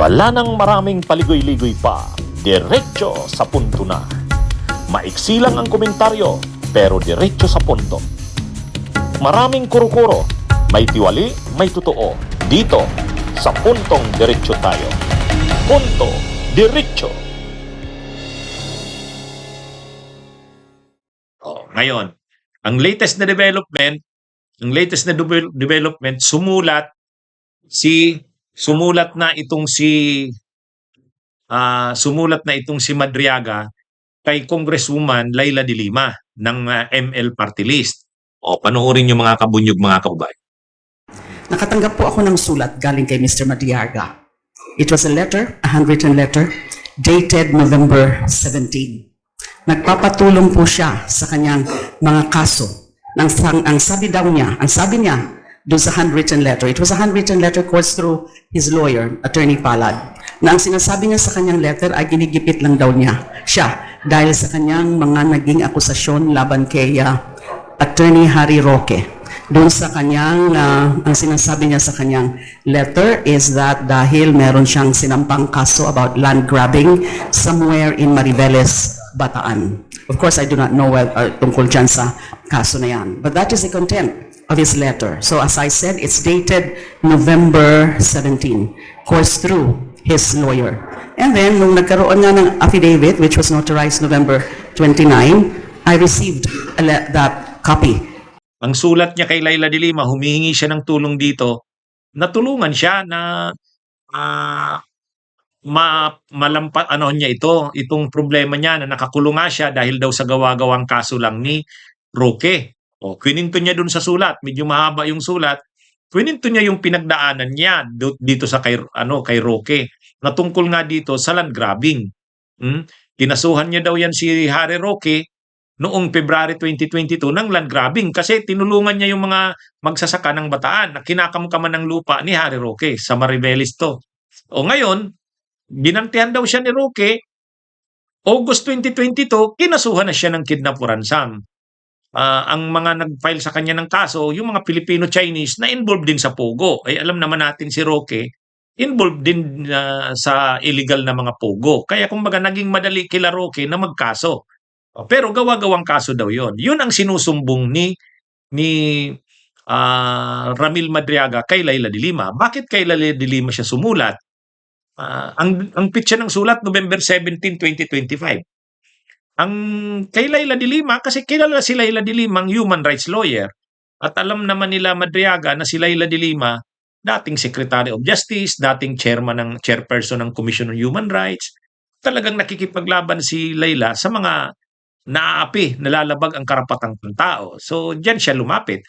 Wala nang maraming paligoy-ligoy pa, diretso sa punto na. Maiksi lang ang komentaryo, pero diretso sa punto. Maraming kuro-kuro, may tiwali, may totoo. Dito, sa puntong diretso tayo. Punto, diretso. Ngayon, ang latest na development, sumulat na itong si Madriaga kay Congresswoman Leila de Lima ng ML Party List. Panoorin niyo mga kabunyog, mga kababayan. Nakatanggap po ako ng sulat galing kay Mr. Madriaga. It was a letter, a handwritten letter, dated November 17. Nagpapatulong po siya sa kanyang mga kaso. Ang sabi niya doon sa handwritten letter, it was a handwritten letter course through his lawyer, Attorney Palad, na ang sinasabi niya sa kanyang letter ay ginigipit lang daw niya siya dahil sa kanyang mga naging akusasyon laban kay Attorney Harry Roque. Doon sa kanyang, ang sinasabi niya sa kanyang letter is that dahil meron siyang sinampang kaso about land grabbing somewhere in Mariveles, Bataan. Of course, I do not know tungkol dyan sa kaso na yan. But that is the content of his letter. So as I said, it's dated November 17, course through his lawyer. And then, nung nagkaroon nga ng affidavit, which was notarized November 29, I received that copy. Ang sulat niya kay Leila de Lima, humihingi siya ng tulong dito, natulungan siya na itong problema niya na nakakulong nga siya dahil daw sa gawa-gawang kaso lang ni Roque. Kwininto niya dun sa sulat, medyo mahaba yung sulat, kwininto niya yung pinagdaanan niya dito sa kay Roque, na tungkol nga dito sa land grabbing. Kinasuhan niya daw yan si Harry Roque noong February 2022 ng land grabbing kasi tinulungan niya yung mga magsasaka ng Bataan na kinakamkaman ng lupa ni Harry Roque sa Mariveles to. Ngayon, ginantihan daw siya ni Roque, August 2022, kinasuhan na siya ng kidnap for ransom. Ang mga nag-file sa kanya ng kaso, yung mga Filipino-Chinese na involved din sa Pogo. Ay alam naman natin si Roque, involved din sa illegal na mga Pogo. Kaya kumbaga naging madali kila Roque na magkaso. Pero gawa-gawang kaso daw yon. Yun ang sinusumbong ni Ramil Madriaga kay Leila de Lima. Bakit kay Leila de Lima siya sumulat? Ang pitsa ng sulat, November 17, 2025. Ang kay Leila de Lima, kasi kilala si Leila de Lima ang human rights lawyer. At alam naman nila Madriaga na si Leila de Lima, dating Secretary of Justice, dating chairperson ng Commission on Human Rights. Talagang nakikipaglaban si Leila sa mga naaapi, nalalabag ang karapatang pantao. So, diyan siya lumapit.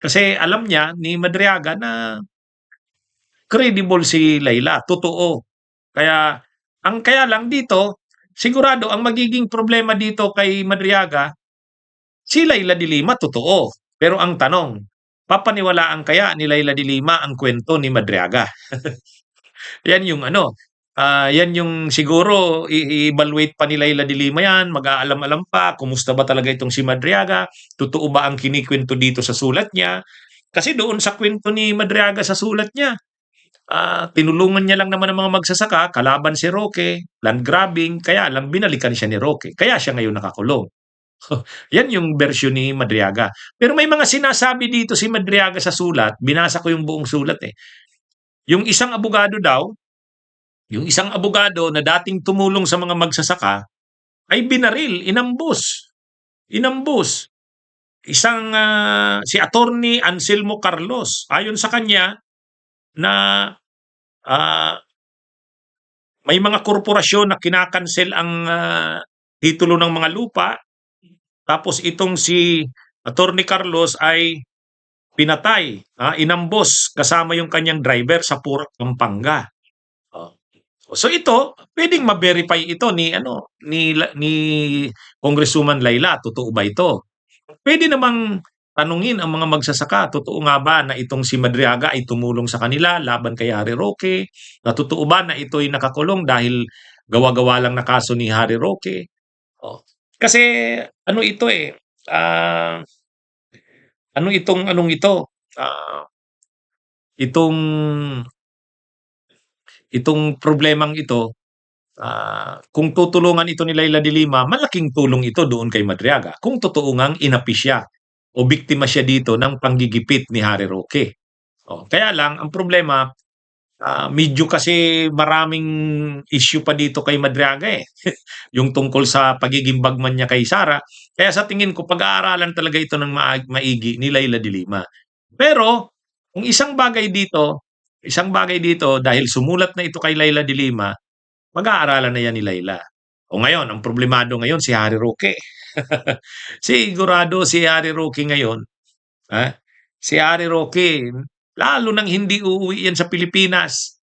Kasi alam niya ni Madriaga na credible si Leila, totoo. Kaya lang dito, sigurado ang magiging problema dito kay Madriaga, si Leila de Lima totoo. Pero ang tanong, papaniwalaan kaya ni Leila de Lima ang kwento ni Madriaga? Yan yung yan yung siguro i-evaluate pa ni Leila de Lima yan, mag-aalam-alam pa, kumusta ba talaga itong si Madriaga, totoo ba ang kinikwento dito sa sulat niya? Kasi doon sa kwento ni Madriaga sa sulat niya, tinulungan niya lang naman ang mga magsasaka, kalaban si Roque, land grabbing, kaya lang binalikan siya ni Roque. Kaya siya ngayon nakakulong. Yan yung version ni Madriaga. Pero may mga sinasabi dito si Madriaga sa sulat, binasa ko yung buong sulat Yung isang abogado na dating tumulong sa mga magsasaka, ay binaril, inambus. Si Attorney Anselmo Carlos, ayon sa kanya, na may mga korporasyon na kinakancel ang titulo ng mga lupa. Tapos itong si Attorney Carlos ay pinatay, inambos kasama yung kanyang driver sa Purac, Pampanga. So ito, pwedeng ma-verify ito ni Congresswoman Leila, totoo ba ito? Pwede namang tanungin ang mga magsasaka, totoo nga ba na itong si Madriaga ay tumulong sa kanila laban kay Harry Roque? Na totoo ba na ito'y nakakulong dahil gawa-gawa lang na kaso ni Harry Roque? Kasi itong itong problemang ito, kung tutulungan ito ni Leila de Lima, malaking tulong ito doon kay Madriaga. Kung totoo ngang inapi siya o biktima siya dito ng panggigipit ni Harry Roque. Kaya lang, ang problema, medyo kasi maraming issue pa dito kay Madriaga eh. Yung tungkol sa pagiging bagman niya kay Sara. Kaya sa tingin ko, pag-aaralan talaga ito ng maigi ni Leila de Lima. Pero, kung isang bagay dito, dahil sumulat na ito kay Leila de Lima, mag-aaralan na yan ni Leila. Ngayon, ang problemado ngayon si Harry Roque. Sigurado si Harry Roque ngayon, si Harry Roque, lalo nang hindi uuwi yan sa Pilipinas.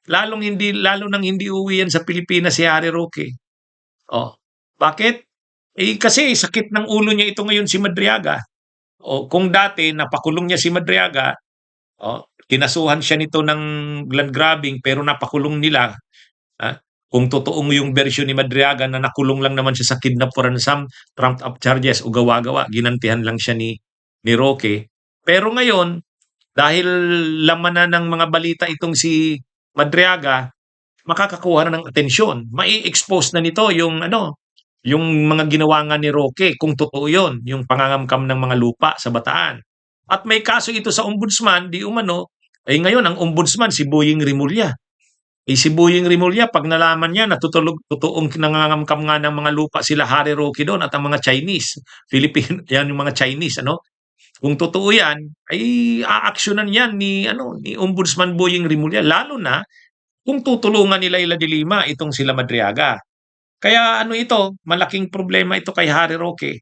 Lalo nang hindi uuwi yan sa Pilipinas si Harry Roque. Bakit? Kasi sakit ng ulo niya ito ngayon si Madriaga. Kung dati napakulong niya si Madriaga, kinasuhan siya nito ng land grabbing pero napakulong nila. Kung totoong yung version ni Madriaga na nakulong lang naman siya sa kidnap for ransom, trumped up charges o gawa-gawa, ginantihan lang siya ni Roque. Pero ngayon, dahil laman na ng mga balita itong si Madriaga, makakakuha na ng atensyon. Mai-expose na nito yung mga ginawa nga ni Roque, kung totoo yun, yung pangangamkam ng mga lupa sa Bataan. At may kaso ito sa ombudsman, di umano, ngayon ang ombudsman si Boying Rimulya. Si Boying Rimulya, pag nalaman niya na totoong nangangamkam nga ng mga lupa sila Harry Roque doon at ang mga Chinese, Filipino, yan yung mga Chinese, kung totoo yan, ay aaksyonan yan ni Ombudsman Boying Rimulya, lalo na kung tutulungan ni Leila de Lima itong sila Madriaga. Kaya ito, malaking problema ito kay Harry Roque.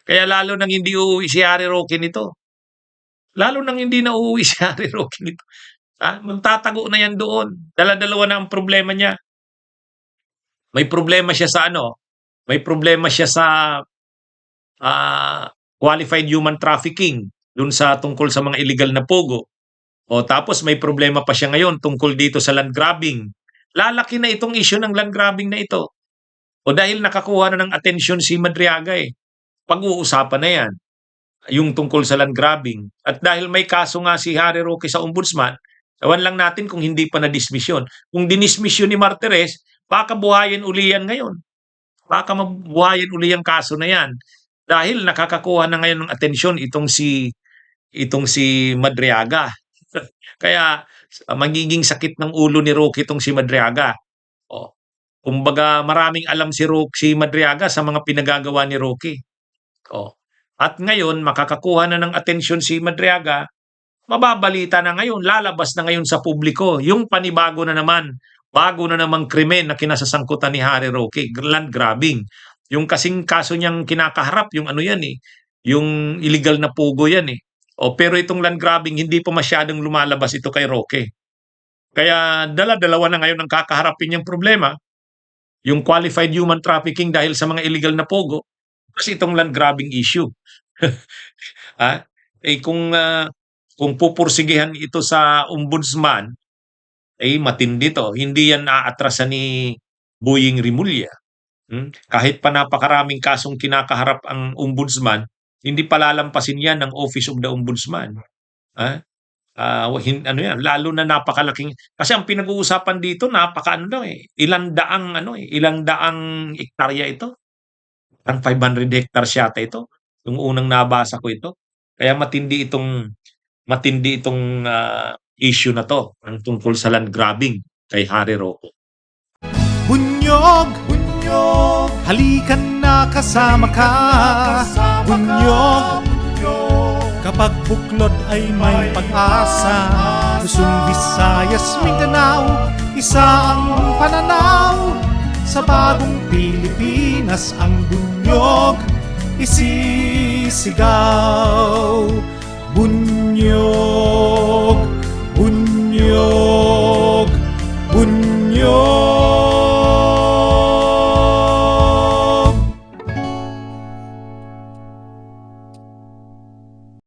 Kaya lalo nang hindi uuwi si Harry Roque nito. Lalo nang hindi na uuwi si Harry Roque nito. Magtatago na yan doon. Dala-dalawa na ang problema niya. May problema siya sa May problema siya sa qualified human trafficking dun sa tungkol sa mga illegal na pogo. Tapos may problema pa siya ngayon tungkol dito sa land grabbing. Lalaki na itong issue ng land grabbing na ito. Dahil nakakuha na ng atensyon si Madriaga pag-uusapan na yan. Yung tungkol sa land grabbing. At dahil may kaso nga si Harry Roque sa ombudsman, ewan lang natin kung hindi pa na-dismiss yun. Kung dinismiss yun ni Martires, baka buhayin uli yan ngayon. Baka mabuhayin uli yung kaso na yan. Dahil nakakakuha na ngayon ng atensyon itong si Madriaga. Kaya magiging sakit ng ulo ni Roque itong si Madriaga. Kumbaga maraming alam si Madriaga sa mga pinagagawa ni Roque. At ngayon makakakuha na ng atensyon si Madriaga, mababalita na ngayon, lalabas na ngayon sa publiko yung panibago na naman, bago na namang krimen na kinasasangkutan ni Harry Roque, land grabbing. Yung kasing kaso niyang kinakaharap, yung yung illegal na pugo yan pero itong land grabbing, hindi pa masyadong lumalabas ito kay Roque. Kaya dala-dalawa na ngayon ang kakaharapin niyang problema. Yung qualified human trafficking dahil sa mga illegal na pogo, kasi itong land grabbing issue. Kung pupursigihan ito sa ombudsman, matindi to. Hindi yan naatrasan ni Boying Rimulya. Kahit pa napakaraming kasong kinakaharap ang ombudsman, hindi palalampasin yan ng Office of the Ombudsman. Lalo na napakalaking, kasi ang pinag-uusapan dito ilang daang hektarya ito. Ang 500 hectares yata ito. Yung unang nabasa ko ito. Kaya matindi itong issue na to, ang tungkol sa land grabbing kay Harry Roque. Bunyog, halikan na kasama ka. Bunyog, kapag buklod ay may pag-asa. Luzon, Visayas, Mindanao, isa ang pananaw. Sa bagong Pilipinas ang bunyog isisigaw. Bunyog.